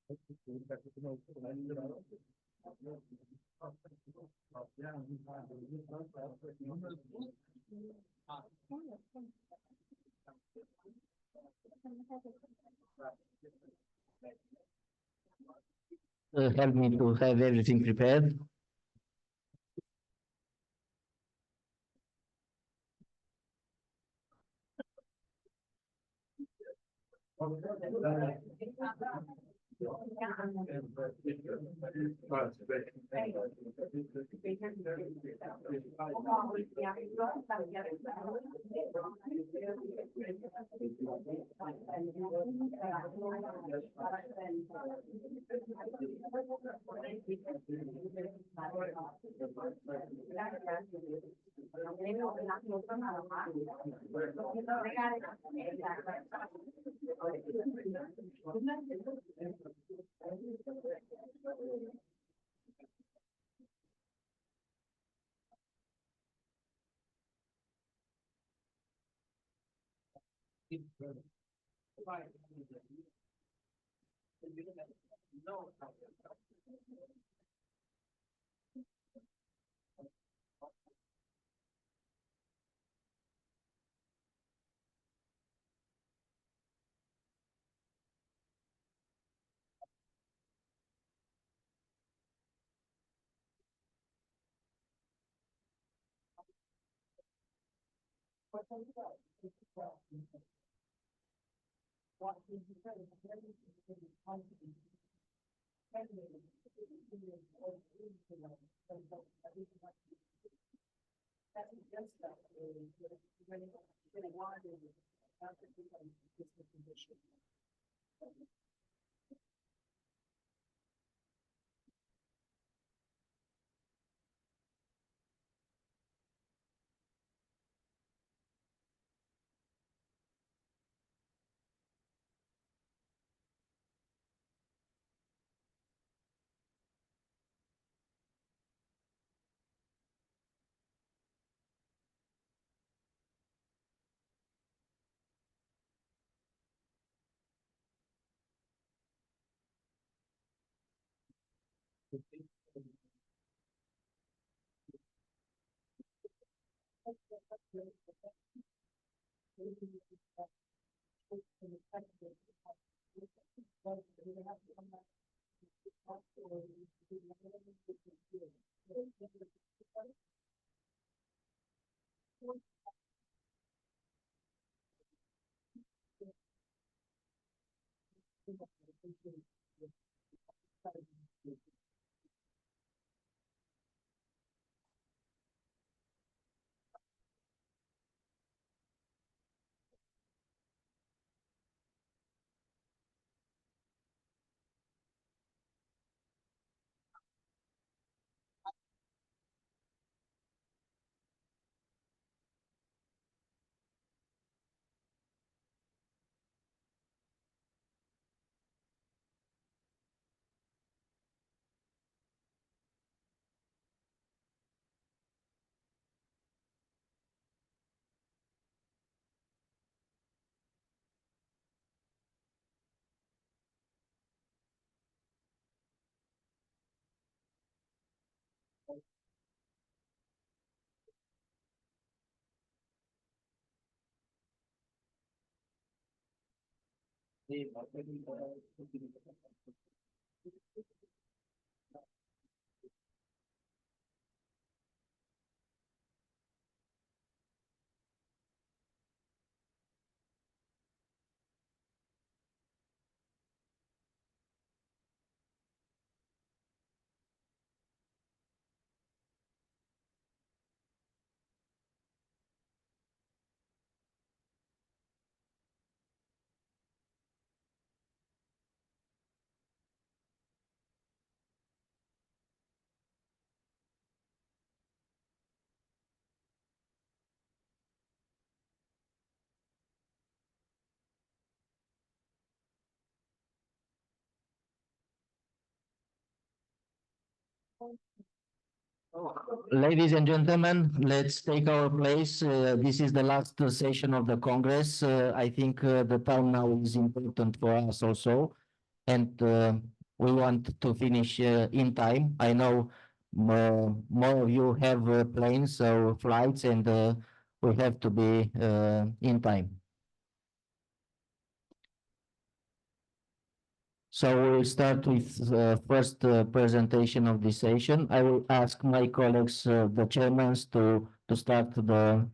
Help me to have everything prepared. Ladies and gentlemen, let's take our place. This is the last session of the Congress. I think the time now is important for us also. And we want to finish in time. I know more of you have planes, so flights, and we have to be in time. So we'll start with first presentation of this session. I will ask my colleagues, the chairmen, to start the.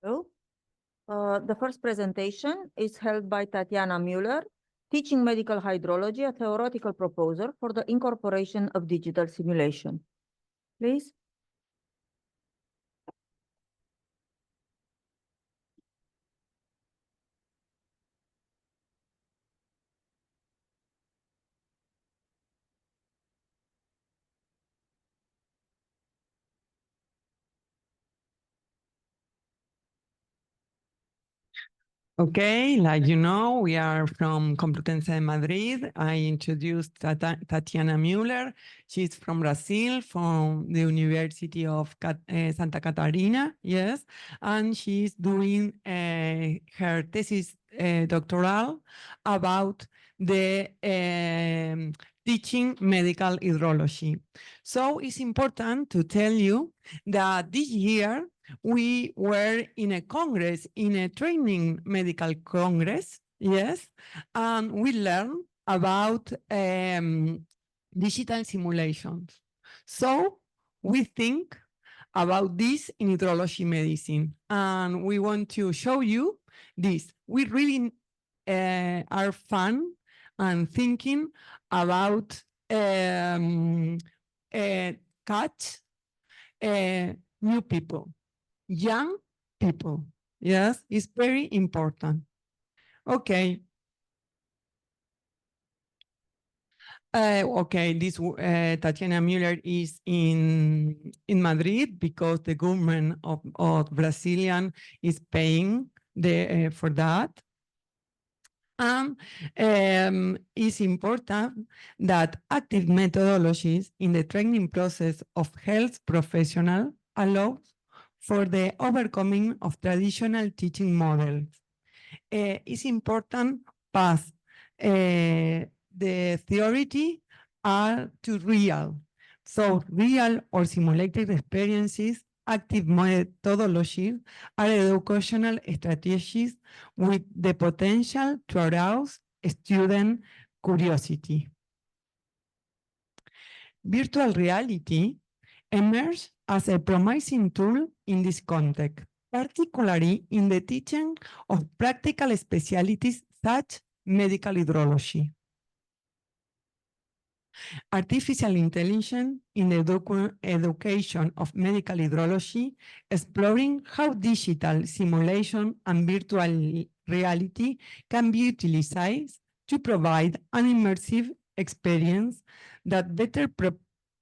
Hello. The first presentation is held by Tatiana Müller, teaching medical hydrology, a theoretical proposal for the incorporation of digital simulation. Please. Okay, like you know, we are from Complutense de Madrid. I introduced Tatiana Müller. She's from Brazil, from the University of Santa Catarina, yes, and she's doing her thesis doctoral about the teaching medical hydrology. So it's important to tell you that this year we were in a congress, in a training medical congress, yes, and we learned about digital simulations. So we think about this in hydrology medicine, and we want to show you this. We really are fun and thinking about catch new people, young people. Yes, it's very important. Okay. Okay, this Tatiana Müller is in Madrid because the government of Brazilian is paying for that. And it's important that active methodologies in the training process of health professionals allow for the overcoming of traditional teaching models. It's important pass the theory to real. So real or simulated experiences, active methodologies are educational strategies with the potential to arouse student curiosity. Virtual reality emerged as a promising tool in this context, particularly in the teaching of practical specialties such as medical hydrology. Artificial intelligence in the education of medical hydrology, exploring how digital simulation and virtual reality can be utilized to provide an immersive experience that better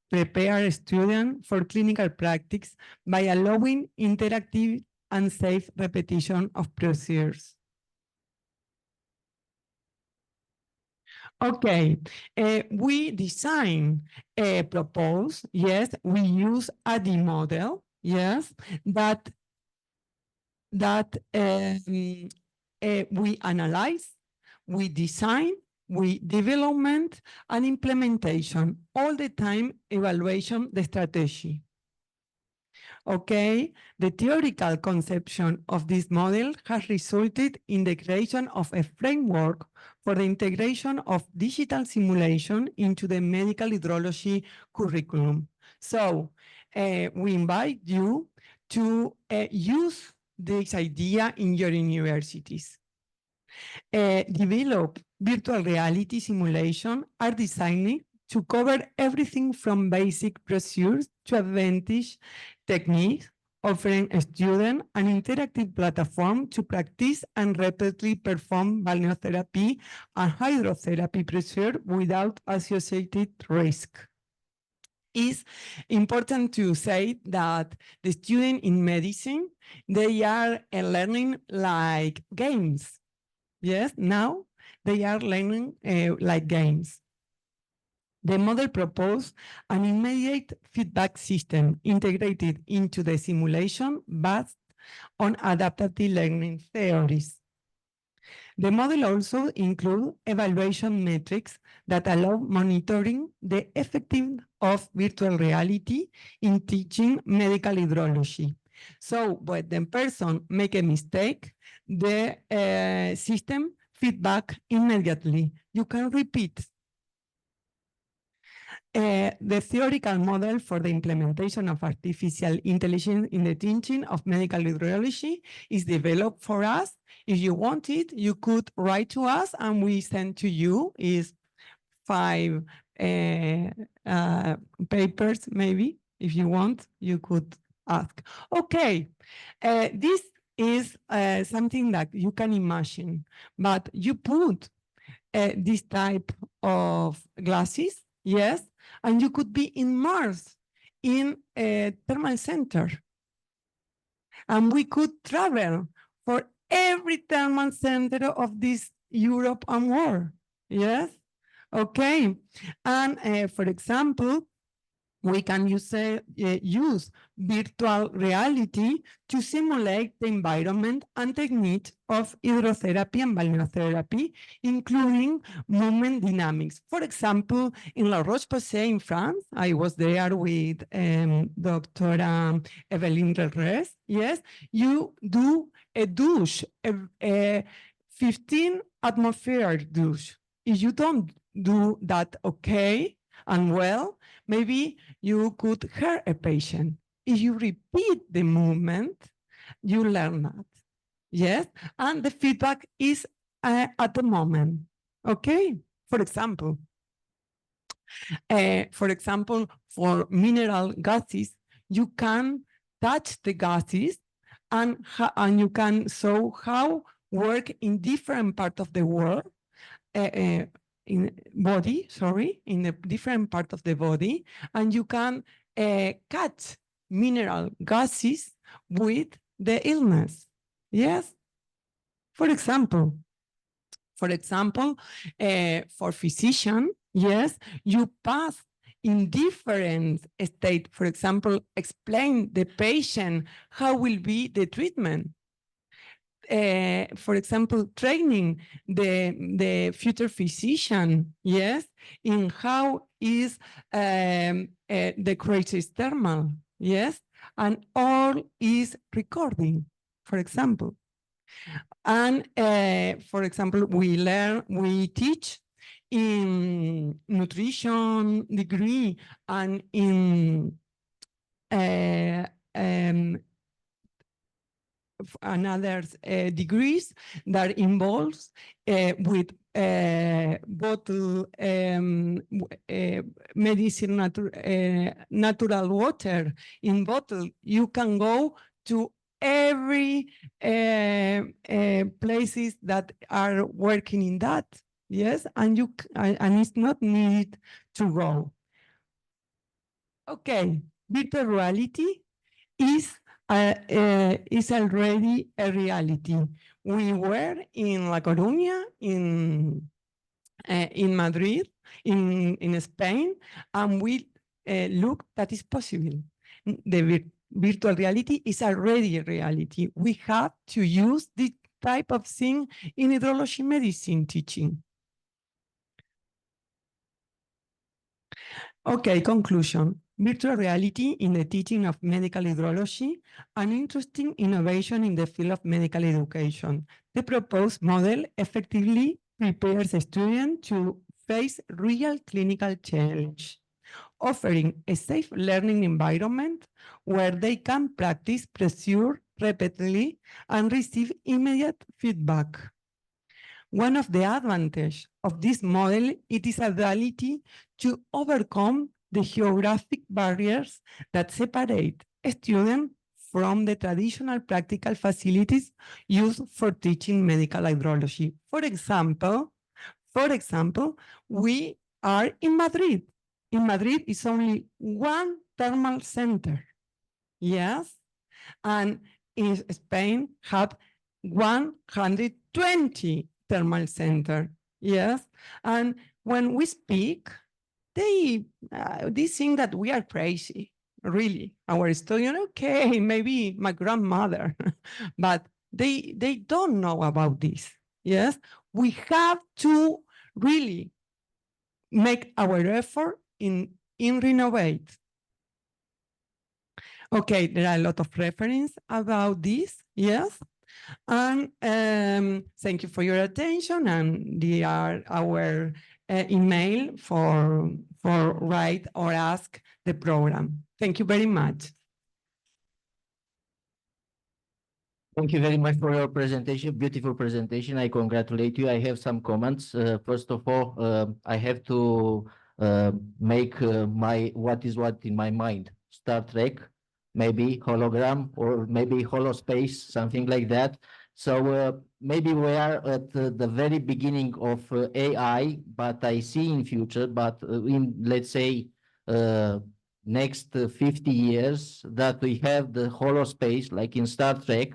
prepare students for clinical practice by allowing interactive and safe repetition of procedures. Okay, we design a propose, yes, we use a D model, yes, that we analyze, we design, we development and implementation, all the time evaluation the strategy. Okay, the theoretical conception of this model has resulted in the creation of a framework for the integration of digital simulation into the medical hydrology curriculum. So we invite you to use this idea in your universities. Develop virtual reality simulation are designed to cover everything from basic procedures to advanced techniques, offering a student an interactive platform to practice and repeatedly perform balneotherapy and hydrotherapy procedures without associated risk. It's important to say that the students in medicine, they are learning like games. Yes, now they are learning like games. The model proposed an immediate feedback system integrated into the simulation based on adaptive learning theories. The model also includes evaluation metrics that allow monitoring the effectiveness of virtual reality in teaching medical hydrology. So when the person make a mistake, the system feedback immediately. You can repeat. The theoretical model for the implementation of artificial intelligence in the teaching of medical hydrology is developed for us. If you want it, you could write to us and we send to you is 5 papers, maybe. If you want, you could ask. Okay, this is something that you can imagine, but you put this type of glasses, yes, and you could be immersed in a thermal center. And we could travel for every thermal center of this Europe and world, yes? Okay, and for example, we can use virtual reality to simulate the environment and technique of hydrotherapy and balneotherapy, including movement dynamics. For example, in La Roche-Posay in France, I was there with Dr. Evelyn Reyes. Yes, you do a douche, a 15 atmosphere douche. If you don't do that okay and well, maybe you could hurt a patient. If you repeat the movement, you learn that. Yes, and the feedback is at the moment. Okay, for example, for mineral gases, you can touch the gases and you can show how work in different parts of the world in the different part of the body, and you can catch mineral gases with the illness. Yes. For example, for physician, yes, you pass in different state. For example, explain the patient how will be the treatment. For example, training the future physician, yes, in how is the crisis thermal, yes, and all is recording, for example. And for example, we teach in nutrition degree and in another degrees that involves with bottle medicine natural water in bottle. You can go to every places that are working in that. Yes, and it's not needed to go. Okay, virtual reality is already a reality. We were in La Coruña, in Madrid, in Spain, and we looked that is possible. The virtual reality is already a reality. We have to use this type of thing in hydrology medicine teaching. Okay, conclusion. Virtual reality in the teaching of medical hydrology, an interesting innovation in the field of medical education. The proposed model effectively prepares a student to face real clinical challenge, offering a safe learning environment where they can practice procedure repeatedly and receive immediate feedback. One of the advantages of this model it is ability to overcome the geographic barriers that separate students from the traditional practical facilities used for teaching medical hydrology. For example, we are in Madrid. In Madrid is only one thermal center. Yes, and in Spain have 120 thermal center. Yes, and when we speak, they think that we are crazy. Really, our student, okay, maybe my grandmother, but they don't know about this. Yes, we have to really make our effort in renovate. Okay, there are a lot of reference about this, yes. And thank you for your attention, and they are our email for write or ask the program. Thank you very much. Thank you very much for your presentation, beautiful presentation. I congratulate you. I have some comments. First of all, I have to make what in my mind. Star Trek, maybe hologram or maybe holospace, something like that. So maybe we are at the very beginning of AI, but I see in future, but in let's say next 50 years that we have the holospace like in Star Trek.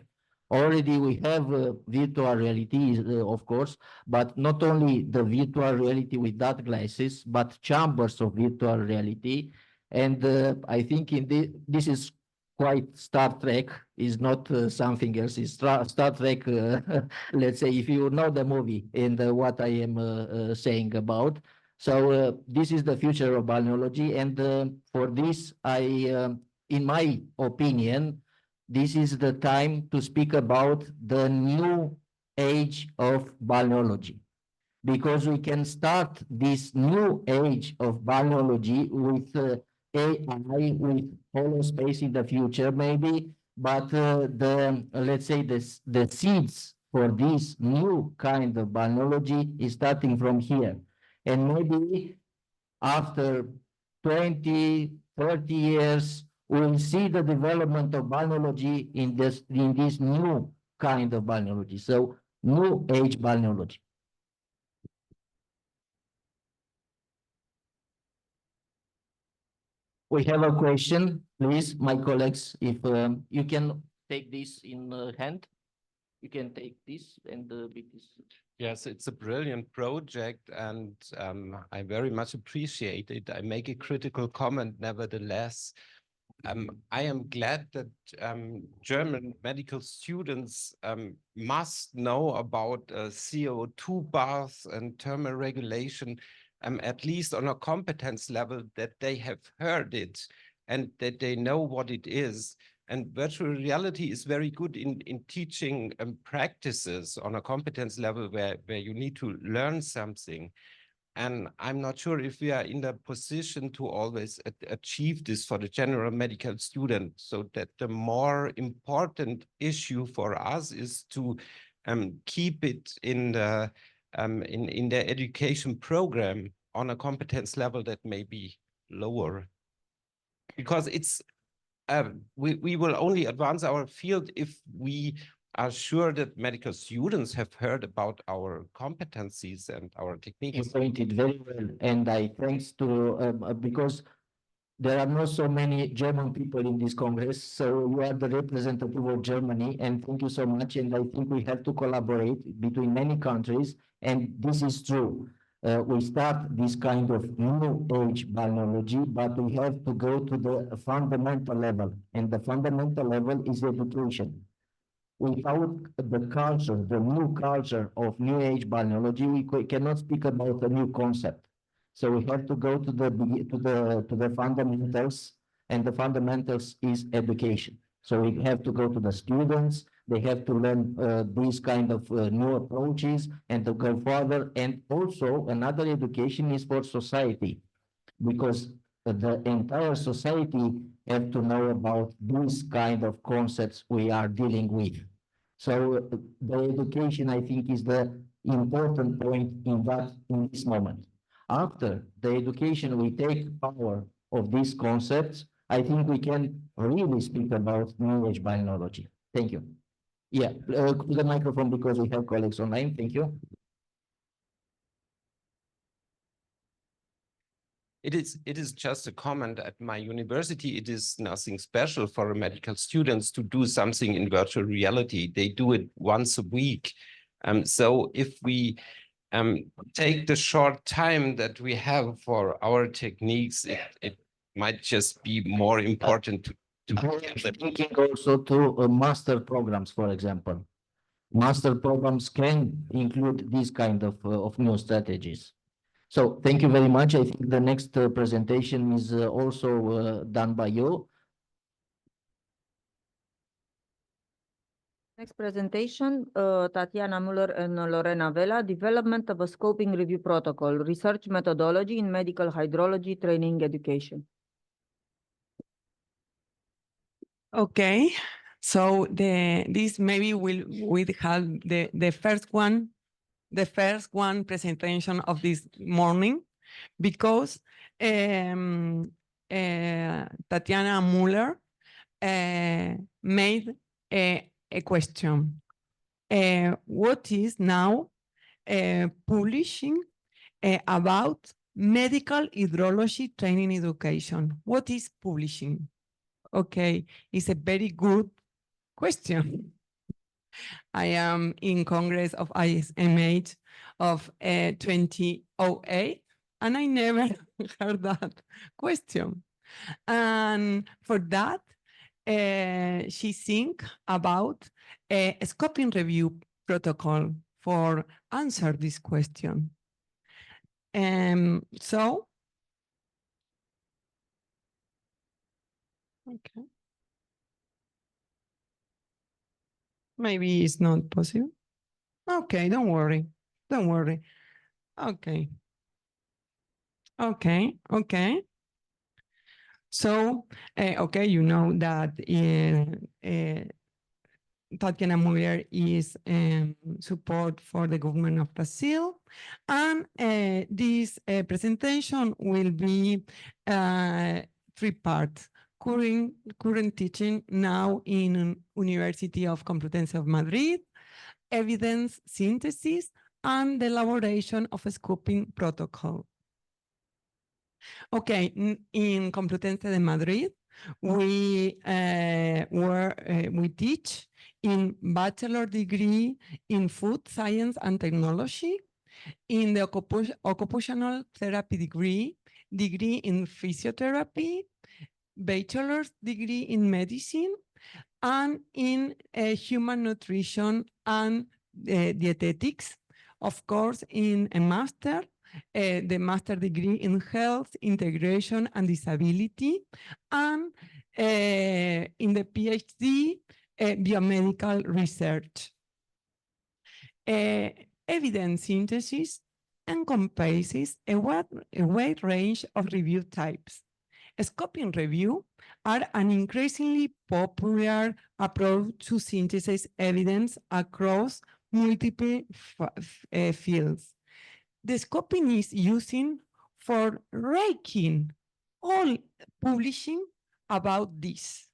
Already we have virtual reality, of course, but not only the virtual reality with that glasses, but chambers of virtual reality. And I think this is quite Star Trek, is not something else. It's Star Trek, let's say, if you know the movie and what I am saying about. So this is the future of balneology. And for this, in my opinion, this is the time to speak about the new age of balneology, because we can start this new age of balneology with AI, with holospace in the future, maybe, but let's say the seeds for this new kind of balneology is starting from here. And maybe after 20, 30 years, we'll see the development of balneology in this new kind of balneology. So new age balneology. We have a question, please, my colleagues, if you can take this in hand. You can take this and this. Yes, it's a brilliant project, and I very much appreciate it. I make a critical comment nevertheless. I am glad that German medical students must know about CO2 baths and thermoregulation, at least on a competence level, that they have heard it and that they know what it is. And virtual reality is very good in teaching practices on a competence level where you need to learn something. And I'm not sure if we are in the position to always achieve this for the general medical student, so that the more important issue for us is to keep it in the education program on a competence level that may be lower. Because it's we will only advance our field if we are sure that medical students have heard about our competencies and our techniques. You pointed very well, and I thanks to because there are not so many German people in this Congress, so you are the representative of Germany, and thank you so much. And I think we have to collaborate between many countries, and this is true. We start this kind of new age balneology, but we have to go to the fundamental level, and the fundamental level is education. Without the culture, the new culture of new age balneology, we cannot speak about a new concept. So we have to go to the fundamentals, and the fundamentals is education. So we have to go to the students. They have to learn these kind of new approaches and to go further. And also another education is for society, because the entire society have to know about these kind of concepts we are dealing with. So the education, I think, is the important point in this moment. After the education, we take power of these concepts. I think we can really speak about new age biology. Thank you. Yeah, the microphone, because we have colleagues online. Thank you. It is just a comment. At my university, it is nothing special for medical students to do something in virtual reality. They do it once a week. So if we take the short time that we have for our techniques, it might just be more important to thinking also to master programs, for example. master programs can include these kind of new strategies. So thank you very much. I think the next presentation is also done by you. Next presentation, Tatiana Müller and Lorena Vela, development of a scoping review protocol, research methodology in medical hydrology training education. Okay, so this maybe we have the first one presentation of this morning, because Tatiana Müller made a question. What is now publishing about medical hydrology training education? What is publishing? Okay, it's a very good question. I am in Congress of ISMH of 2008, and I never heard that question. And for that, she think about a scoping review protocol for answer this question. So, okay. Maybe it's not possible. Okay, don't worry. Don't worry. Okay. Okay, okay. So, okay, you know that Tatiana Müller is support for the government of Brazil. And this presentation will be 3 parts. Current teaching now in University of Complutense of Madrid, evidence synthesis, and the elaboration of a scoping protocol. Okay, in Complutense de Madrid, we teach in bachelor degree in food science and technology, in the occupational therapy degree in physiotherapy, bachelor's degree in medicine, and in human nutrition and dietetics. Of course, in a master, the master degree in health, integration, and disability, and in the PhD, biomedical research. Evidence synthesis encompasses a wide range of review types. Scoping review are an increasingly popular approach to synthesize evidence across multiple fields. The scoping is using for ranking all publishing about this,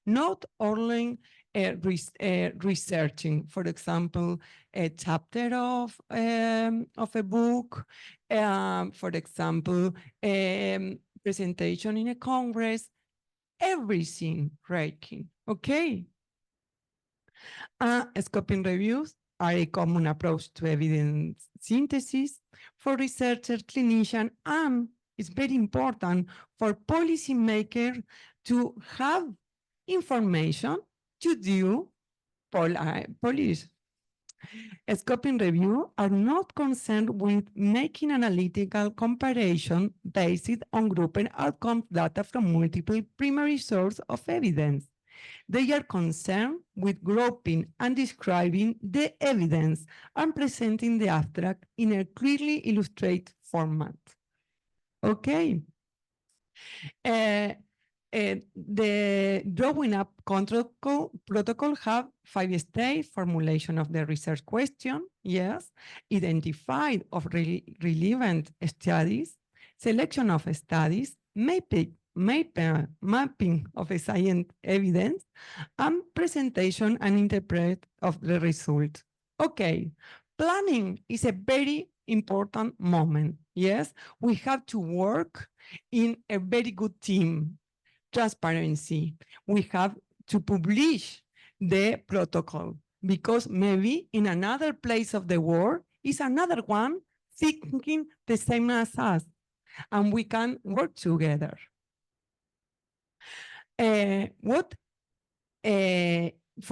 not only researching, for example, a chapter of a book, for example, presentation in a congress, everything ranking, okay? Scoping reviews are a common approach to evidence synthesis for researchers, clinicians, and it's very important for policymakers to have information to do policy. Scoping review are not concerned with making analytical comparison based on grouping outcome data from multiple primary sources of evidence. They are concerned with grouping and describing the evidence and presenting the abstract in a clearly illustrated format. Okay. The drawing up protocol have 5 stages: formulation of the research question, yes, identified of relevant studies, selection of studies, mapping of a science evidence, and presentation and interpret of the result. Okay, planning is a very important moment. Yes, we have to work in a very good team. Transparency. We have to publish the protocol, because maybe in another place of the world is another one thinking the same as us, and we can work together. For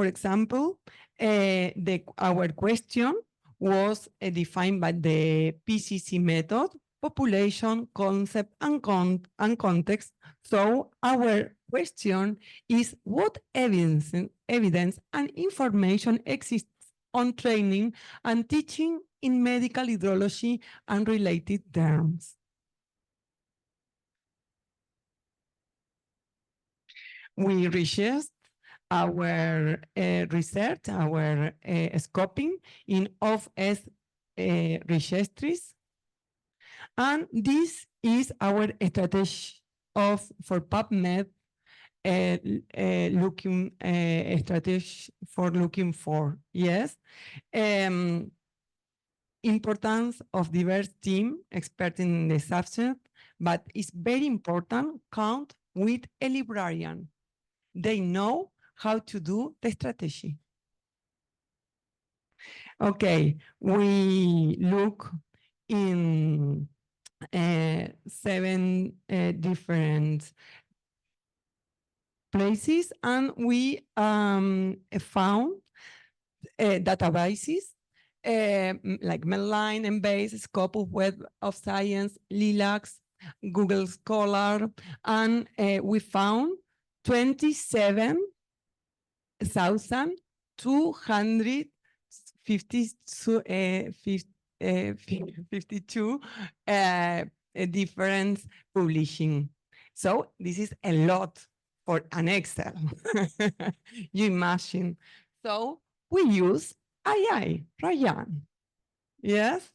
example, Our question was defined by the PCC method, population, concept, and context. So our question is, what evidence and information exists on training and teaching in medical hydrology and related terms? We researched our research, our scoping in OFS registries. And this is our strategy for PubMed looking strategy for looking for, yes. Importance of diverse team expert in the subject, but it's very important count with a librarian. They know how to do the strategy. Okay, we look in 7 different places, and we found databases like Medline, Embase, Scope of Web of Science, Lilacs, Google Scholar, and we found 27,252 different publishing. So this is a lot for an Excel. You imagine. So we use AI, Ryan. Yes.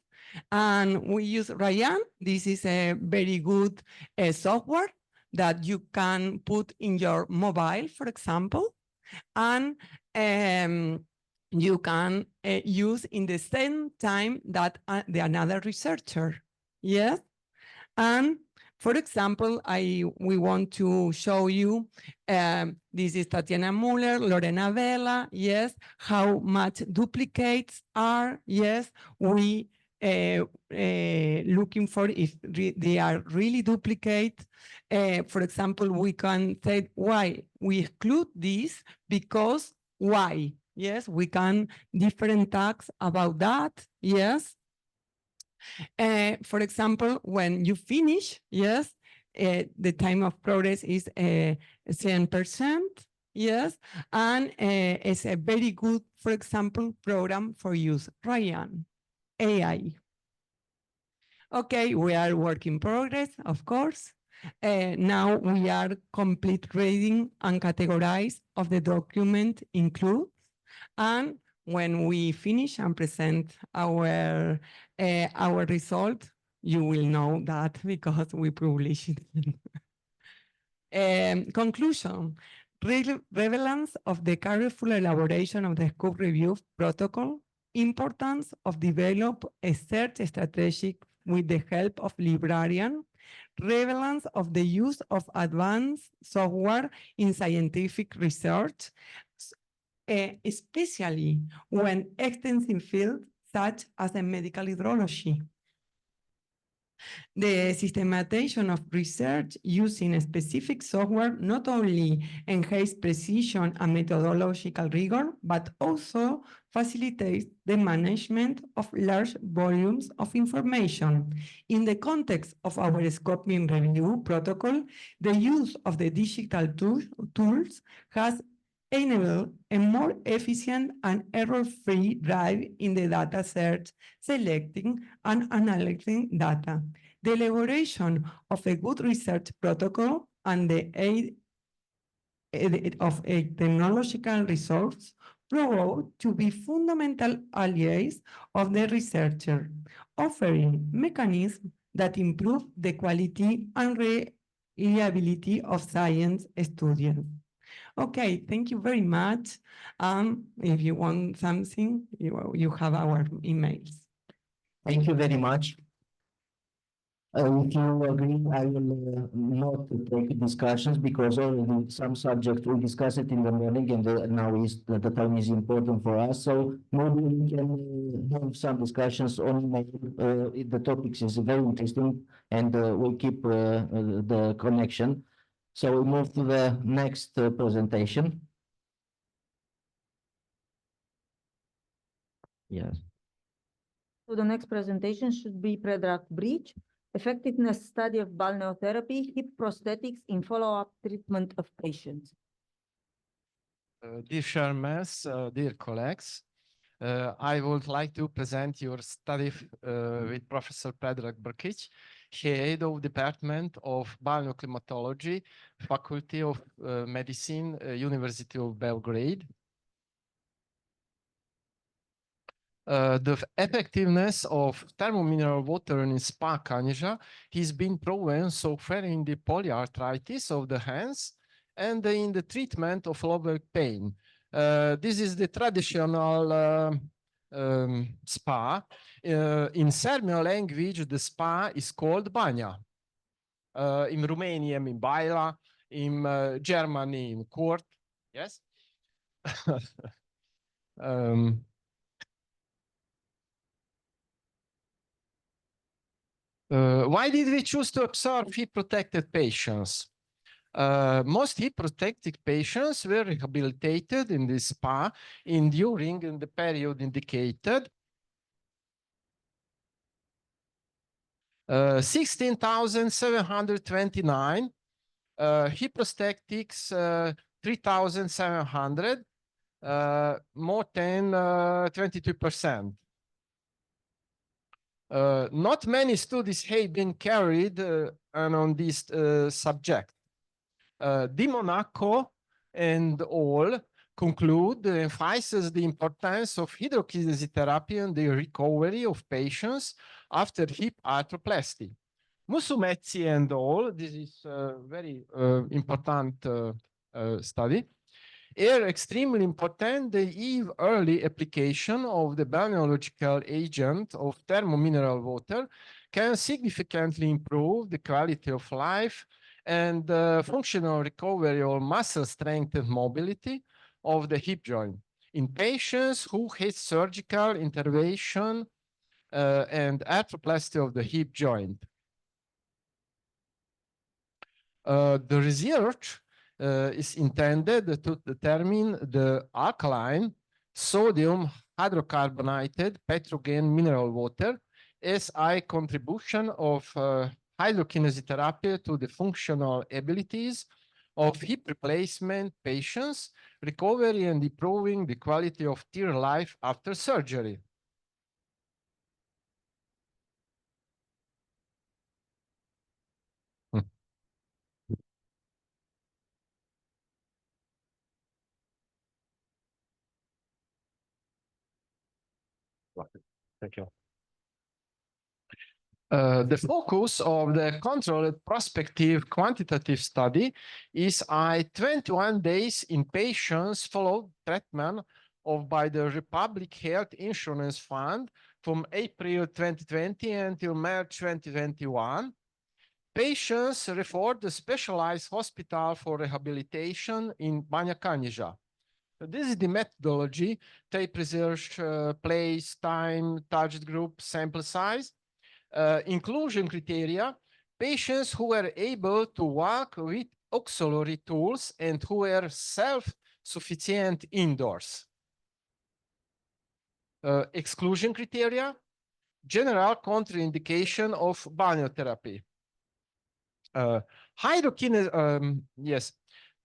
And we use Ryan. This is a very good software that you can put in your mobile, for example, and you can use in the same time that another researcher. Yes. And for example, we want to show you, this is Tatiana Muller, Lorena Vela, yes, how much duplicates are, yes, we looking for if they are really duplicate. For example, we can say why we exclude this because why, yes, we can different tags about that, yes. For example, when you finish, yes, the time of progress is 7%, yes, and it's a very good, for example, program for use, Ryan, AI. Okay, we are work in progress, of course. Now we are complete reading and categorize of the document includes, and when we finish and present our result, you will know that because we publish it. Conclusion, relevance of the careful elaboration of the scope review protocol, importance of develop a search strategy with the help of librarian, relevance of the use of advanced software in scientific research, especially when extensive fields such as a medical hydrology. The systematization of research using a specific software not only enhances precision and methodological rigor, but also facilitates the management of large volumes of information. In the context of our scoping review protocol, the use of the digital tools has enabled a more efficient and error-free drive in the data search, selecting and analyzing data. The elaboration of a good research protocol and the aid of a technological resource proved to be fundamental allies of the researcher, offering mechanisms that improve the quality and reliability of science studies. Okay, thank you very much. If you want something, you have our emails. Thank you very much. If you agree, I will not take discussions because already some subject we discussed it in the morning and now is the time is important for us. So maybe we can have some discussions on the topics is very interesting and we'll keep the connection. So we move to the next presentation. Yes. So the next presentation should be pre-drug breach, effectiveness study of balneotherapy, hip prosthetics in follow-up treatment of patients. Dear chairmen, dear colleagues, I would like to present your study with Professor Predrag Brkic, head of Department of Balneoclimatology, Faculty of Medicine, University of Belgrade. The effectiveness of thermomineral water in spa Kanija has been proven so far in the polyarthritis of the hands and in the treatment of lower pain. This is the traditional spa. In Serbian language, the spa is called banja. In Romanian, in baila, in Germany, in court. Yes. Why did we choose to observe heat-protected patients? Most heat-protected patients were rehabilitated in the spa during the period indicated. 16,729, hip prosthetics 3,700, more than 22%. Not many studies have been carried on this subject. Di Monaco and all conclude emphasizes the importance of hydrokinesitherapy and the recovery of patients after hip arthroplasty. Musumeci and all, this is a very important study, are extremely important. They give early application of the balneological agent of thermomineral water can significantly improve the quality of life and functional recovery or muscle strength and mobility of the hip joint in patients who had surgical intervention and arthroplasty of the hip joint. The research is intended to determine the alkaline sodium hydrocarbonated petrogen mineral water as a contribution of hydrokinesitherapy to the functional abilities of hip replacement patients, recovery and improving the quality of their life after surgery. Thank you. The focus of the controlled prospective quantitative study is 21 days in patients followed treatment of by the Republic Health Insurance Fund from April 2020 until March 2021. Patients referred to specialized hospital for rehabilitation in Banja Kanjiža. This is the methodology: tape research, place, time, target group, sample size. Inclusion criteria: patients who were able to walk with auxiliary tools and who were self-sufficient indoors. Exclusion criteria: general contraindication of balneotherapy.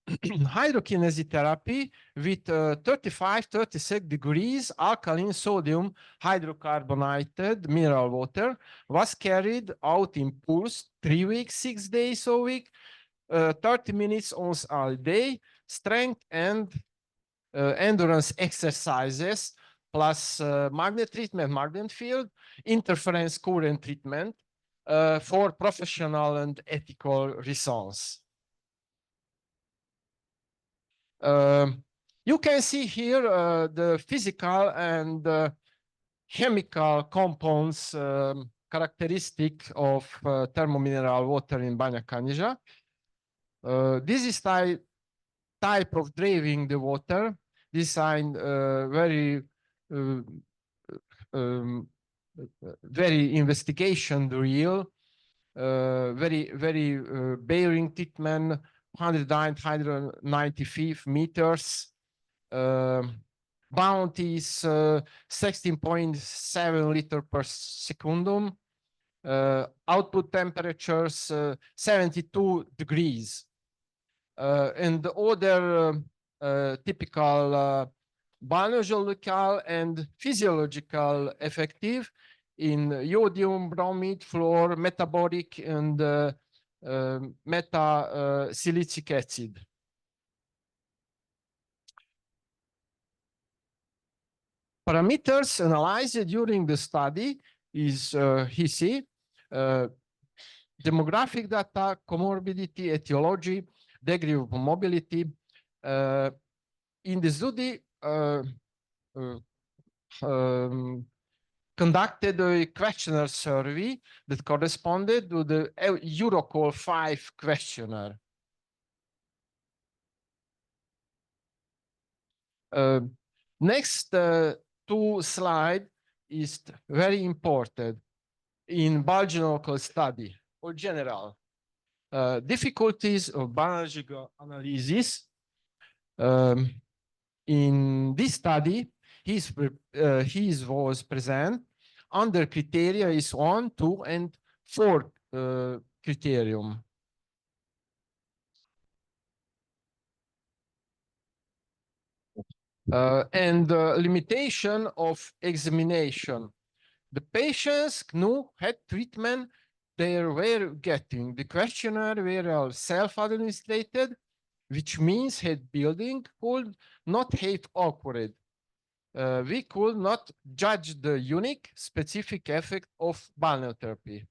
Hydrokinesitherapy with 35-36 degrees alkaline sodium hydrocarbonated mineral water was carried out in pools 3 weeks, 6 days a week, 30 minutes a day, strength and endurance exercises, plus magnet treatment, magnet field, interference current treatment for professional and ethical reasons. You can see here the physical and chemical compounds characteristic of thermomineral water in Banja Kanjiža. This is type of draining the water. This is very investigation real, very bearing treatment, 195 meters. bounty is 16.7 liter per secundum. Output temperatures 72 degrees. And the other typical biological and physiological effective in iodium bromide, fluor, metaboric, and meta-silicic acid. Parameters analyzed during the study is HEC, demographic data, comorbidity, etiology, degree of mobility. In the study, conducted a questionnaire survey that corresponded to the Eurocall 5 questionnaire. Next two slide is very important in biological study or general. Difficulties of biological analysis. In this study, his was present under criteria is 1, 2, and 4 criterion. And limitation of examination. The patients who had treatment they were getting. The questionnaire were self-administered, which means head building could not have occurred. We could not judge the unique specific effect of balneotherapy.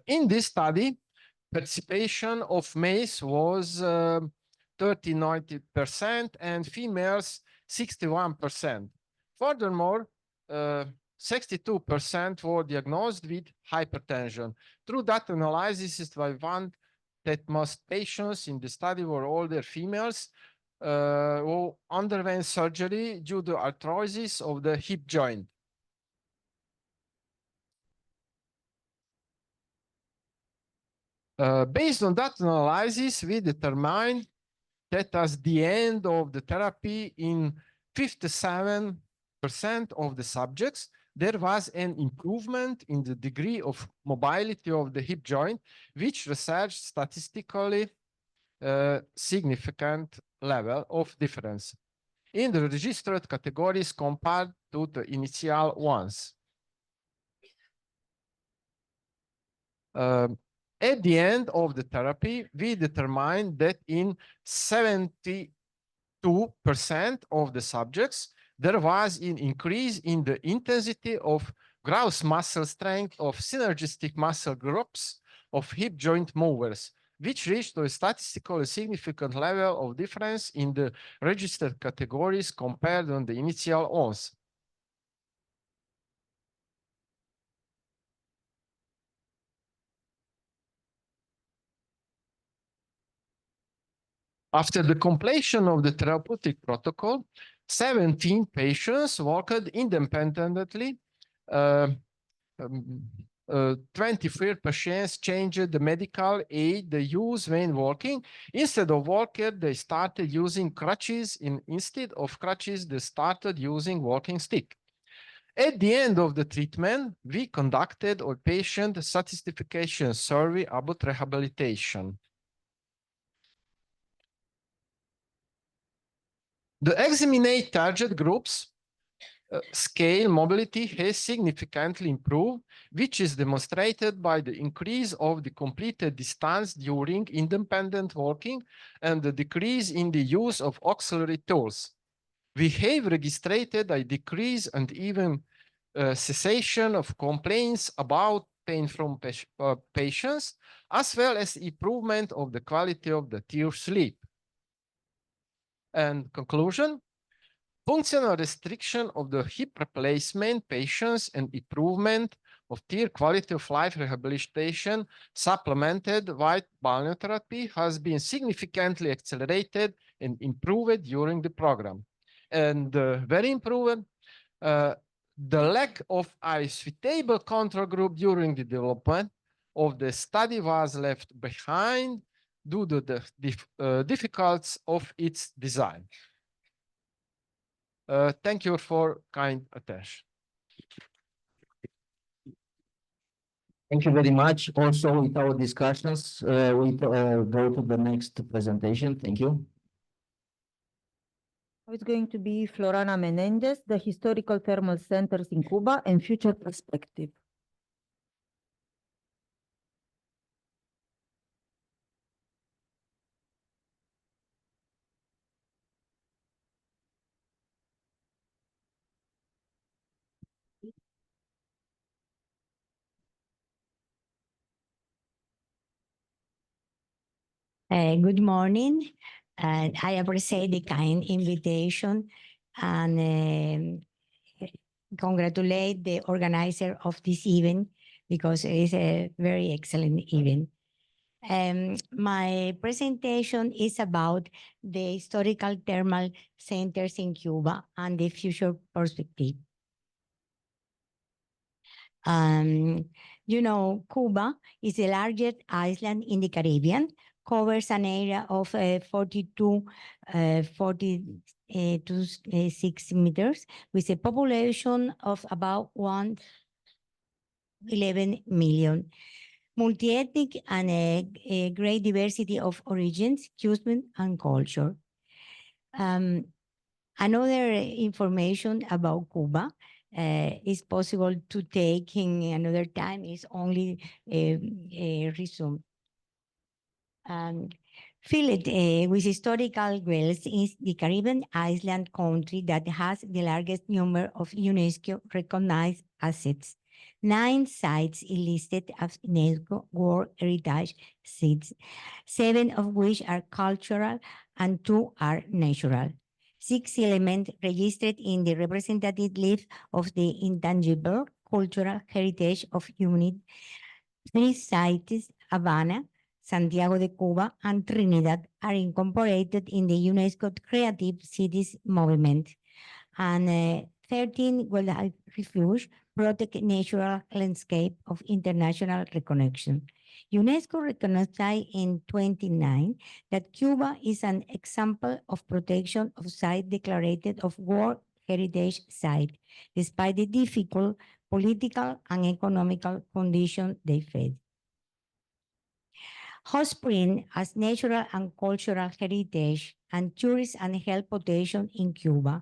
In this study, participation of males was 39% and females 61%. Furthermore, 62% were diagnosed with hypertension. Through that analysis, we found that most patients in the study were older females who underwent surgery due to arthrosis of the hip joint. Based on that analysis, we determined that at the end of the therapy in 57% of the subjects, there was an improvement in the degree of mobility of the hip joint, which researched statistically significant level of difference in the registered categories compared to the initial ones. At the end of the therapy, we determined that in 72% of the subjects, there was an increase in the intensity of gross muscle strength of synergistic muscle groups of hip joint movers, which reached a statistically significant level of difference in the registered categories compared to the initial ones. After the completion of the therapeutic protocol, 17 patients worked independently. 23 patients changed the medical aid they use when working. Instead of walker, they started using crutches. Instead of crutches, they started using walking stick. At the end of the treatment, we conducted a patient satisfaction survey about rehabilitation. The examined target groups scale mobility has significantly improved, which is demonstrated by the increase of the completed distance during independent walking and the decrease in the use of auxiliary tools. We have registered a decrease and even cessation of complaints about pain from patients, as well as improvement of the quality of the tear sleep. And conclusion, functional restriction of the hip replacement patients and improvement of tear quality of life rehabilitation supplemented by balneotherapy has been significantly accelerated and improved during the program. And very improved, the lack of a suitable control group during the development of the study was left behind due to the difficulties of its design. Thank you for kind attention. Thank you very much. Also, with our discussions, we go to the next presentation. Thank you. It's going to be Florana Menendez, the Historical Thermal Centers in Cuba and Future Perspective. Good morning, and I appreciate the kind invitation and congratulate the organizer of this event because it is a very excellent event. My presentation is about the historical thermal centers in Cuba and the future perspective. You know, Cuba is the largest island in the Caribbean, covers an area of 42 to 6 meters, with a population of about 11 million. Multi-ethnic and a great diversity of origins, customs, and culture. Another information about Cuba is possible to take in another time, is only a resume. Philip, with historical wells, is the Caribbean island country that has the largest number of UNESCO recognized assets. 9 sites listed as UNESCO World Heritage Sites, 7 of which are cultural and 2 are natural. 6 elements registered in the representative list of the intangible cultural heritage of unit. 3 sites, Havana, Santiago de Cuba, and Trinidad, are incorporated in the UNESCO Creative Cities movement. And 13 wildlife refuge protect natural landscape of international recognition. UNESCO recognized in 29 that Cuba is an example of protection of site declared of World Heritage Site, despite the difficult political and economical conditions they face. Hot spring as natural and cultural heritage and tourist and health protection in Cuba,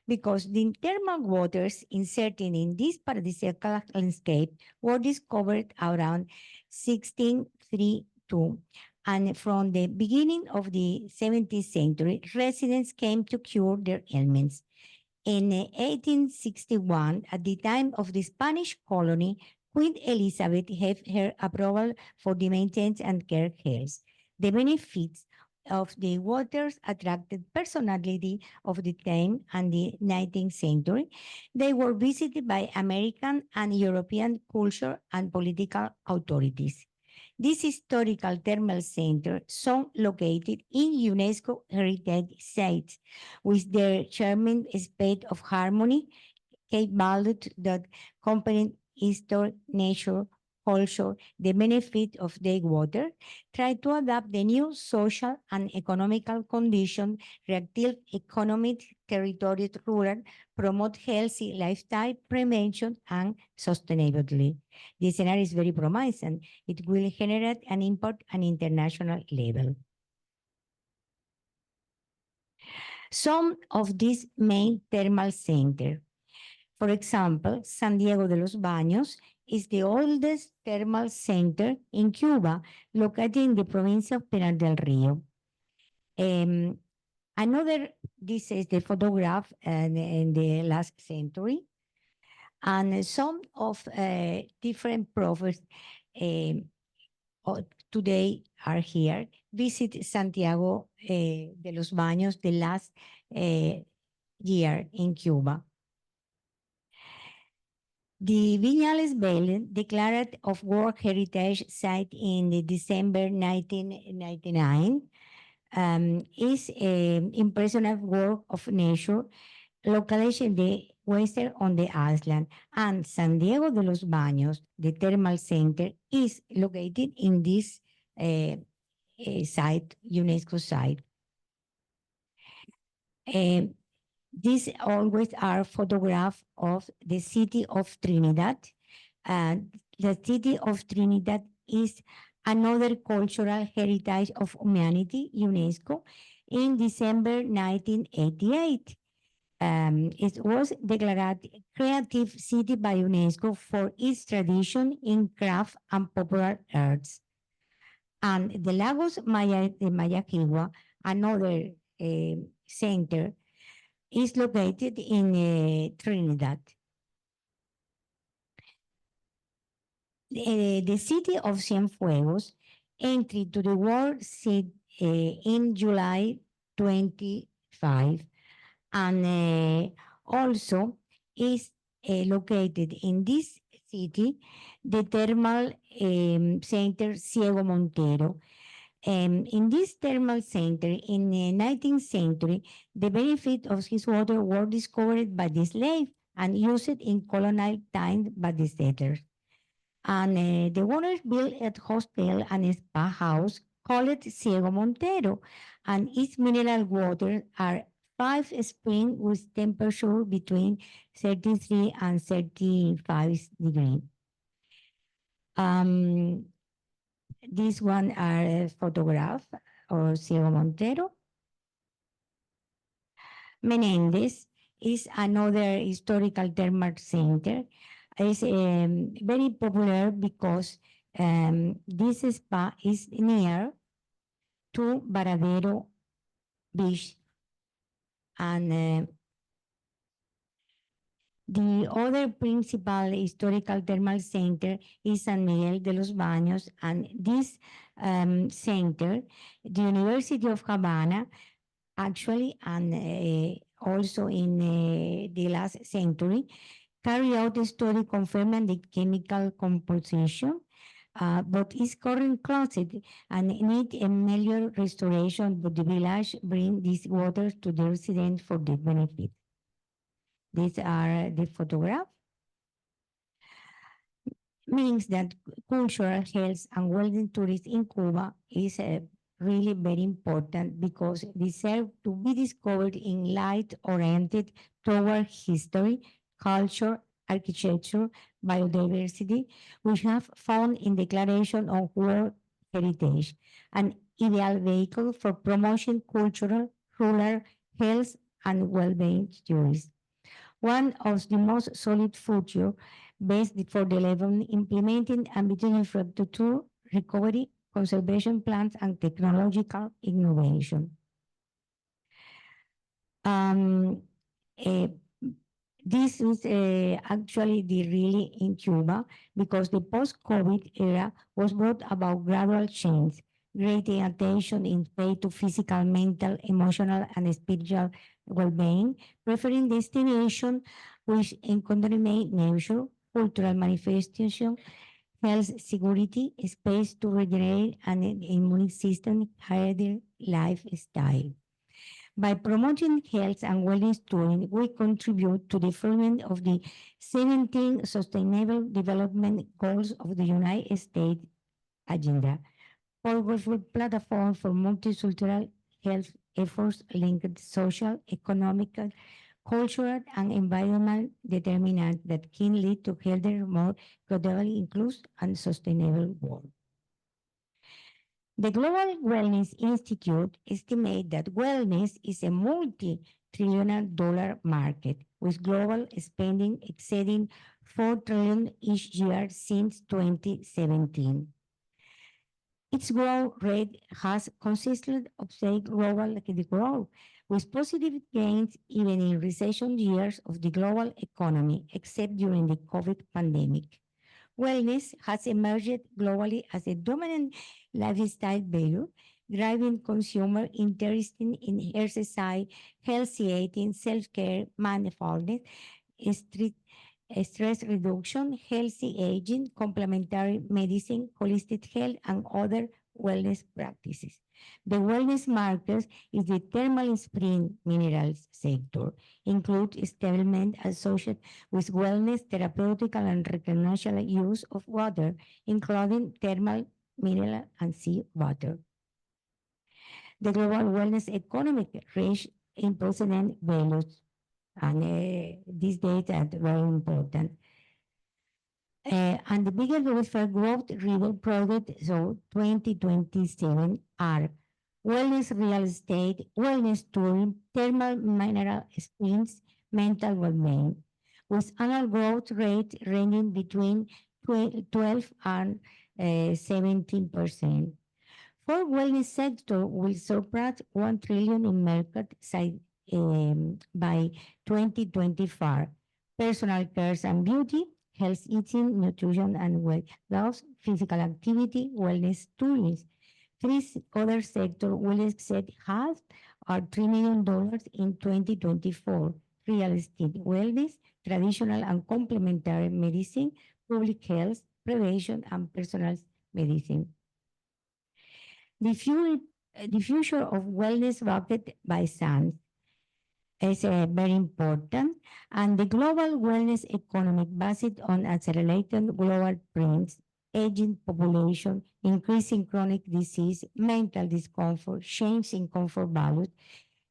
because the thermal waters inserted in this paradisiacal landscape were discovered around 1632. And from the beginning of the 17th century, residents came to cure their ailments. In 1861, at the time of the Spanish colony, Queen Elizabeth had her approval for the maintenance and care health. The benefits of the waters attracted personality of the 10th and the 19th century. They were visited by American and European culture and political authorities. This historical thermal center are located in UNESCO heritage sites with their charming state of harmony, capable that component history, nature, culture, the benefit of their water, try to adapt the new social and economical condition, reactive economic, territory, rural, promote healthy lifestyle, prevention, and sustainability. This scenario is very promising. It will generate an impact at an international level. Some of these main thermal centers, for example, San Diego de los Baños is the oldest thermal center in Cuba, located in the province of Pinar del Rio. This is the photograph in the last century. And some of different prophets today are here. Visit Santiago de los Baños the last year in Cuba. The Viñales Valley, declared of World Heritage Site in December 1999, is an impressive work of nature located in the western on the island, and San Diego de los Baños, the thermal center, is located in this site, UNESCO site. These always are photographs of the city of Trinidad. The city of Trinidad is another cultural heritage of humanity, UNESCO, in December 1988. It was declared creative city by UNESCO for its tradition in craft and popular arts. And the Lagos Maya de Mayagüez, another center, is located in Trinidad. The city of Cienfuegos entered to the World City in July 25 and also is located in this city the thermal center Ciego Montero. In this thermal center in the 19th century, the benefit of his water were discovered by the slave and used in colonial times by the settlers. And the owners built a hostel and a spa house called Ciego Montero, and its mineral water are 5 springs with temperature between 33 and 35 degrees. This one are a photograph of Ciego Montero. Menendez is another historical thermal center. It's very popular because this spa is near to Varadero Beach. And the other principal historical thermal center is San Miguel de los Baños, and this center, the University of Havana, actually, and also in the last century, carry out a study confirming the chemical composition, but is currently closed and need a major restoration, but the village bring these waters to the residents for their benefit. These are the photographs. Means that cultural health and wellness tourism in Cuba is really very important because they serve to be discovered in light oriented toward history, culture, architecture, biodiversity, which have found in Declaration of World Heritage, an ideal vehicle for promoting cultural, rural health, and well-being tourism. One of the most solid future based for the level implementing ambitious infrastructure, recovery, conservation plans, and technological innovation. This is actually the really in Cuba because the post-COVID era was brought about gradual change, greater attention in paid to physical, mental, emotional, and spiritual well-being, preferring destination which encounterment nature, cultural manifestation, health security, space to regenerate, and an immune system, healthy lifestyle. By promoting health and wellness tourism, we contribute to the fulfillment of the 17 Sustainable Development Goals of the United States Agenda, powerful platform for multicultural health efforts linked to social, economic, cultural, and environmental determinants that can lead to healthier, more globally inclusive and sustainable world. The Global Wellness Institute estimates that wellness is a multi-trillion dollar market, with global spending exceeding $4 trillion each year since 2017. Its growth rate has consistently observed global growth, with positive gains even in recession years of the global economy, except during the COVID pandemic. Wellness has emerged globally as a dominant lifestyle value, driving consumer interest in exercise, healthy eating, self-care, mindfulness, stress reduction, healthy aging, complementary medicine, holistic health, and other wellness practices. The wellness markers is the thermal spring minerals sector, include establishment associated with wellness, therapeutic, and recreational use of water, including thermal, mineral, and sea water. The global wellness economic reached unprecedented values, and these data are very important. And the biggest welfare growth river project, so 2027 are wellness real estate, wellness tourism, thermal mineral springs, mental well-being, with annual growth rate ranging between 12 and 17%. For wellness sector will surpass 1 trillion in market size by 2025. Personal care and beauty, health eating, nutrition and weight loss, physical activity, wellness tourism. Three other sectors will exceed half or $3 million in 2024. Real estate, wellness, traditional and complementary medicine, public health, prevention, and personal medicine. The future of wellness bucket by science is very important, and the global wellness economy based on accelerated global trends, aging population, increasing chronic disease, mental discomfort, change in comfort values.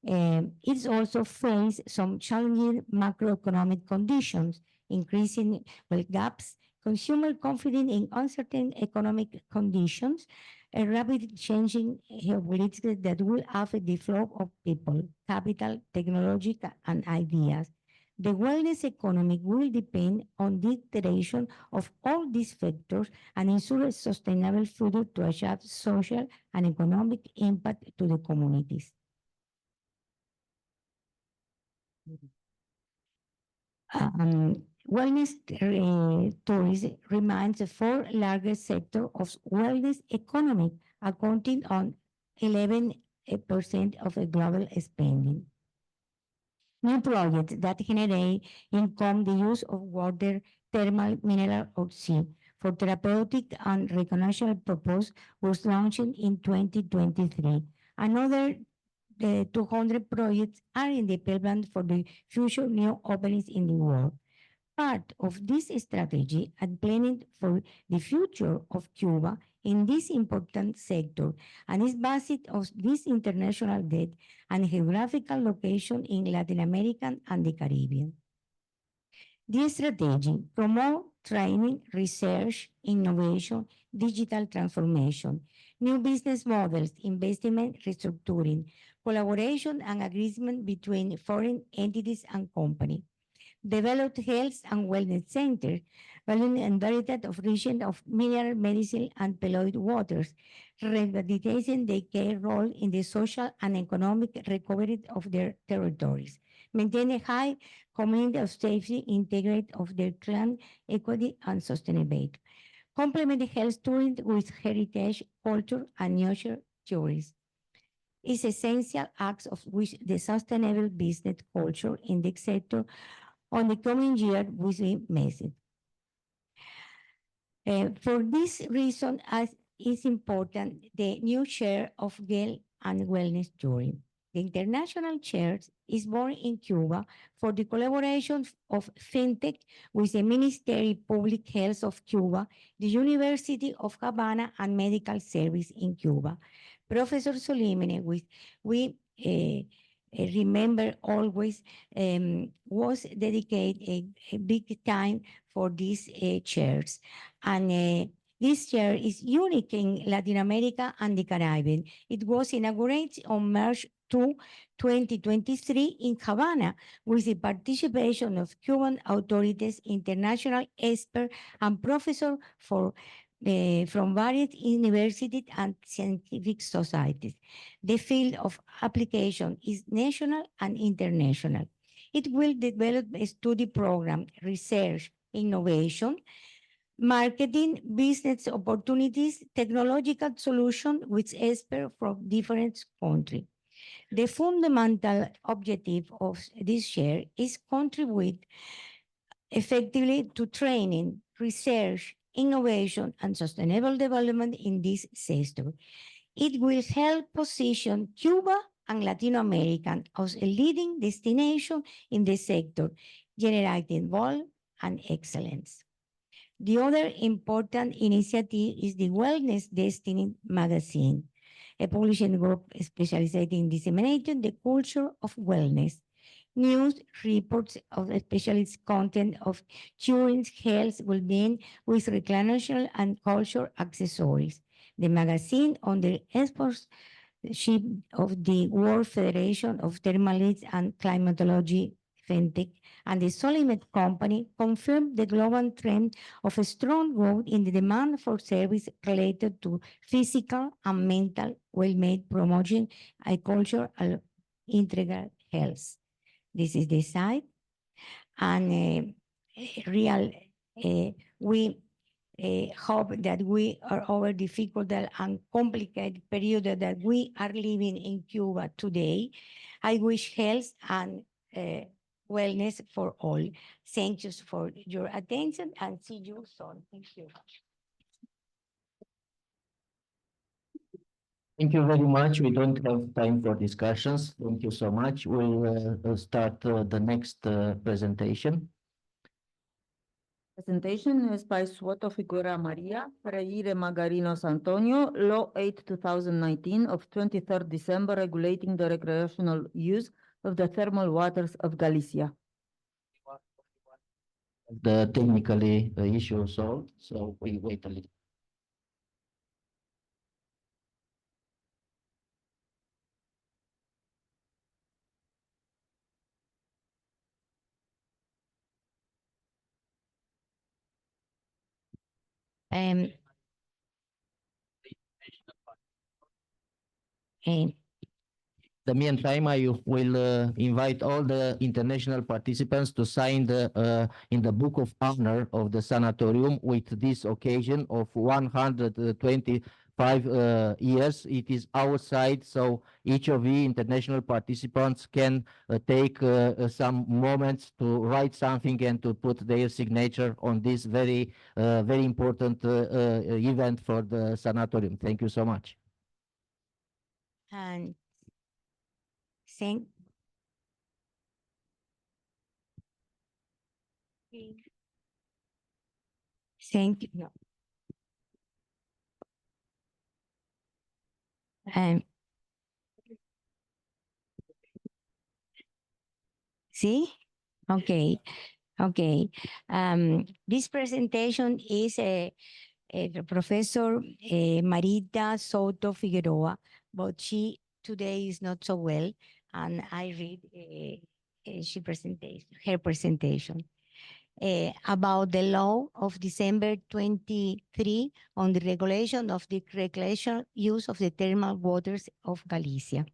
It's also faced some challenging macroeconomic conditions, increasing wealth gaps, consumer confidence in uncertain economic conditions, a rapid changing geopolitics that will affect the flow of people, capital, technology, and ideas. The wellness economy will depend on the iteration of all these factors and ensure a sustainable future to achieve social and economic impact to the communities. Wellness tourism remains the fourth largest sector of wellness economy, accounting on 11% of the global spending. New projects that generate income, the use of water, thermal, mineral, or sea for therapeutic and recreational purpose was launched in 2023. Another 200 projects are in the pipeline for the future new openings in the world. Part of this strategy and planning for the future of Cuba in this important sector and is based on this international debt and geographical location in Latin America and the Caribbean. This strategy promotes training, research, innovation, digital transformation, new business models, investment restructuring, collaboration and agreement between foreign entities and companies, developed health and wellness centers, valuing and variety of region of mineral medicine and polluted waters, rehabilitating their key role in the social and economic recovery of their territories, maintain a high community of safety, integrate of their clan, equity, and sustainability. Complement health tourism with heritage, culture, and nature tourism. Is essential acts of which the sustainable business culture in the sector on the coming year will be measured. For this reason, as is important, the new chair of health and wellness tourism. The international chair is born in Cuba for the collaboration of FinTech with the Ministry of Public Health of Cuba, the University of Havana, and Medical Service in Cuba. Professor Solimene, we remember always was dedicated a big time for these chairs. And this chair is unique in Latin America and the Caribbean. It was inaugurated on March 2, 2023 in Havana with the participation of Cuban authorities, international experts, and professors from various universities and scientific societies. The field of application is national and international. It will develop a study program, research, innovation, marketing, business opportunities, technological solutions with experts from different countries. The fundamental objective of this share is contribute effectively to training, research, innovation, and sustainable development in this sector. It will help position Cuba and Latin America as a leading destination in the sector, generating wealth and excellence. The other important initiative is the Wellness Destiny magazine, a publishing group specialized in disseminating the culture of wellness. News reports of specialist content of children's health, well-being with recreational and culture accessories. The magazine on the sponsorship of the World Federation of Thermalists and Climatology, FENTEC, and the Solimet Company confirmed the global trend of a strong growth in the demand for service related to physical and mental well-being, promoting a culture of integral health. This is the site, and we hope that we are over difficult and complicated period that we are living in Cuba today. I wish health and wellness for all. Thank you for your attention and see you soon. Thank you. Thank you very much. We don't have time for discussions. Thank you so much. We'll start the next presentation. Presentation is by Suoto Figuera Maria, Freire Magarinos Antonio, Law 8/2019 of 23rd December regulating the recreational use of the thermal waters of Galicia. The technically issue solved, so we wait a little. Um, The meantime, I will invite all the international participants to sign in the Book of Honor of the sanatorium with this occasion of 125 years. It is outside, so each of the international participants can take some moments to write something and to put their signature on this very important event for the sanatorium. Thank you so much. and thank you. No. See? Okay. Okay. This presentation is Professor Marita Soto Figueroa, but she today is not so well, and I read her presentation about the law of December 23 on the regulation of the recreational use of the thermal waters of Galicia.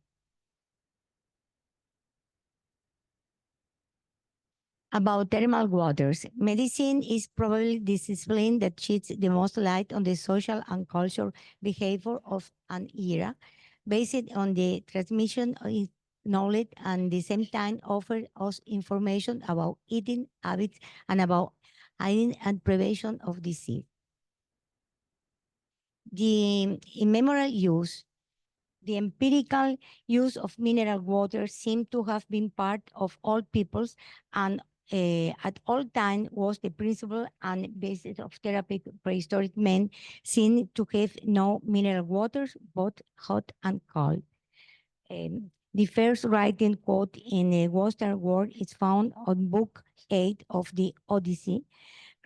About thermal waters, medicine is probably the discipline that sheds the most light on the social and cultural behavior of an era, based on the transmission of knowledge and at the same time offer us information about eating habits and about hiding and prevention of disease. The immemorial use, the empirical use of mineral water seemed to have been part of all peoples and at all time was the principle and basis of therapy. Prehistoric men seem to have no mineral waters, both hot and cold. The first writing quote in the Western world is found on Book 8 of the Odyssey,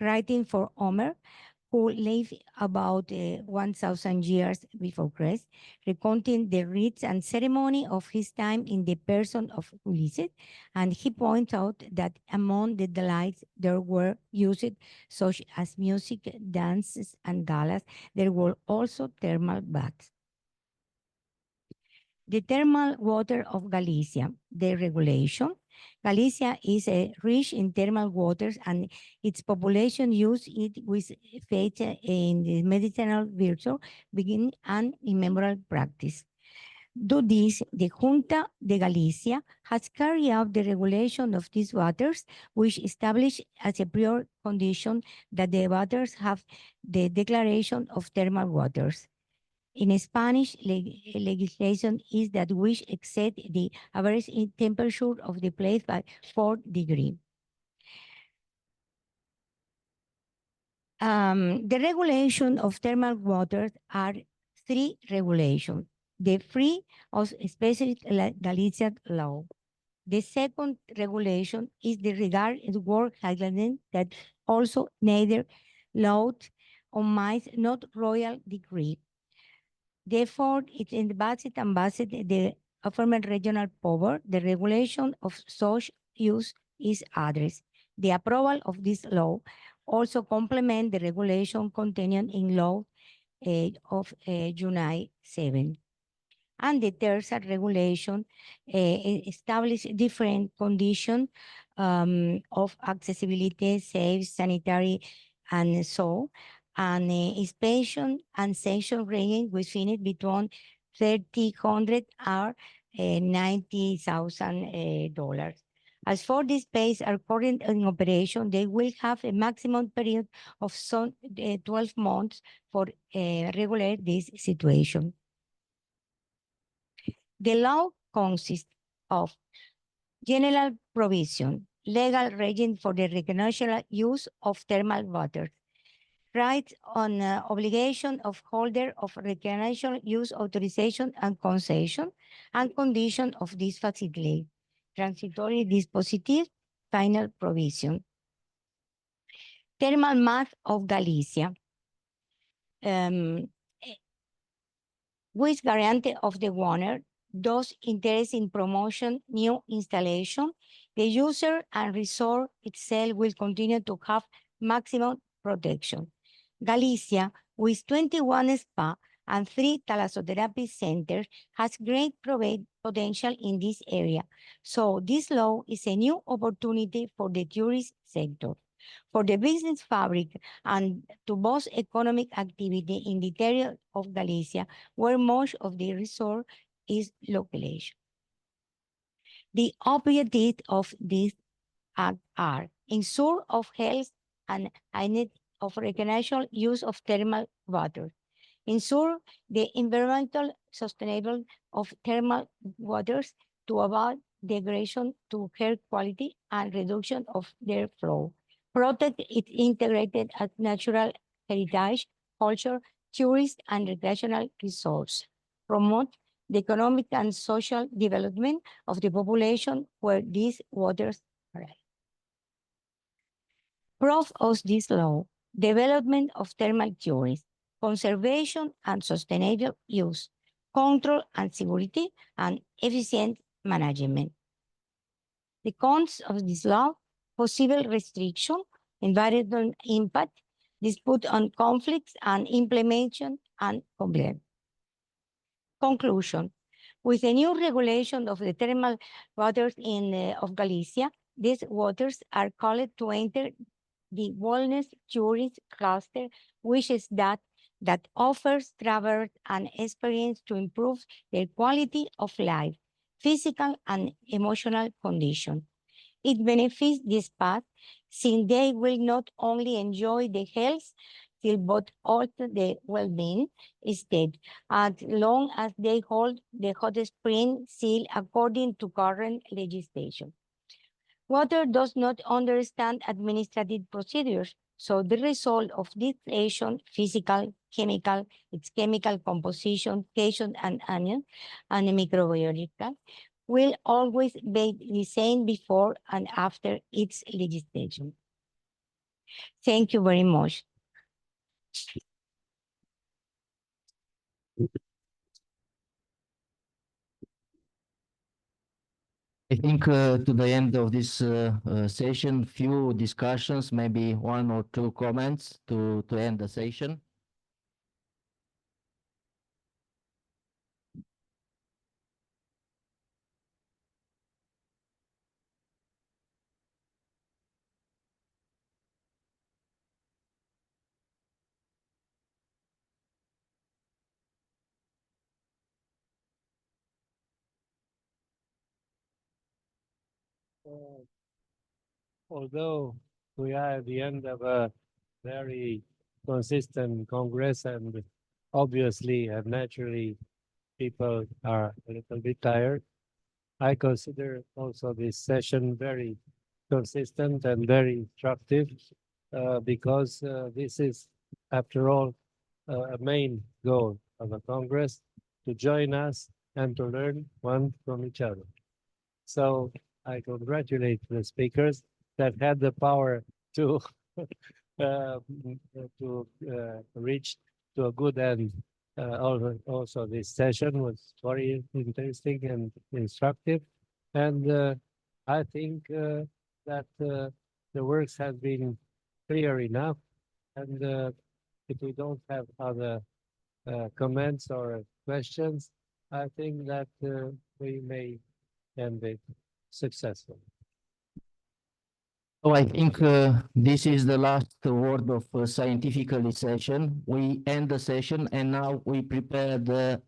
writing for Homer, who lived about 1,000 years before Christ, recounting the rites and ceremony of his time in the person of Ulysses. And he points out that among the delights there were used, such as music, dances, and galas, there were also thermal baths. The thermal water of Galicia, the regulation. Galicia is rich in thermal waters and its population use it with faith in the medicinal virtue, beginning an immemorial practice. Do this, the Junta de Galicia has carried out the regulation of these waters, which established as a prior condition that the waters have the declaration of thermal waters. In Spanish, legislation is that which exceed the average temperature of the place by 4 degrees. The regulation of thermal waters are 3 regulations. the free of specific Galician law. The second regulation is the regard work guideline that also neither law or might not royal decree. Therefore, it's in the budget and budget the affirmed regional power, the regulation of such use is addressed. The approval of this law also complement the regulation contained in law of July 7. And the third regulation establish different conditions of accessibility, safe, sanitary, and so, and inspection and sanction range within it between $3,000 or $90,000. As for these space are current in operation, they will have a maximum period of 12 months for regulate this situation. The law consists of general provision, legal regime for the recreational use of thermal water, rights on obligation of holder of recreational use authorization and concession, and condition of this facility, transitory dispositive, final provision. Thermal map of Galicia. Which guarantee of the owner, those interested in promotion, new installation, the user and resort itself will continue to have maximum protection. Galicia, with 21 spa and 3 thalassotherapy centers, has great potential in this area. So this law is a new opportunity for the tourist sector, for the business fabric, and to boost economic activity in the area of Galicia, where most of the resort is location. The objectives of this act are ensure of health and of recreational use of thermal water, ensure the environmental sustainable of thermal waters to avoid degradation to air quality and reduction of their flow, protect its integrated as natural heritage, culture, tourist and recreational resource, promote the economic and social development of the population where these waters are. Proof of this law, development of thermal tourism, conservation and sustainable use, control and security, and efficient management. The cons of this law, possible restriction, environmental impact, dispute on conflicts, and implementation and complaint. Conclusion. With the new regulation of the thermal waters of Galicia, these waters are called to enter the wellness tourist cluster, which is that offers travelers an experience to improve their quality of life, physical and emotional condition. It benefits this path since they will not only enjoy the health, but also the well-being state, as long as they hold the hot spring seal according to current legislation. Water does not understand administrative procedures, so the result of this action, physical, chemical, its chemical composition, cation, and anion, and microbiological, will always be the same before and after its legislation. Thank you very much. I think to the end of this session, few discussions, maybe 1 or 2 comments to end the session. Although we are at the end of a very consistent Congress, and obviously and naturally people are a little bit tired, I consider also this session very consistent and very instructive because this is, after all, a main goal of the Congress, to join us and to learn one from each other. So I congratulate the speakers that had the power to reach to a good end. Also, this session was very interesting and instructive, and I think that the works have been clear enough. And if we don't have other comments or questions, I think that we may end it successfully. So I think this is the last word of scientifically session. We end the session and now we prepare the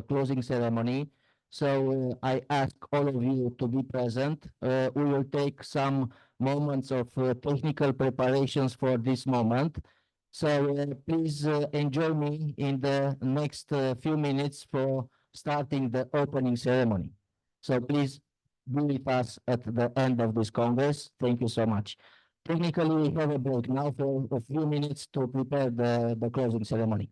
closing ceremony. So I ask all of you to be present. We will take some moments of technical preparations for this moment. So please enjoy me in the next few minutes for starting the opening ceremony. So please be with us at the end of this Congress. Thank you so much. Technically, we have a break now for a few minutes to prepare the closing ceremony.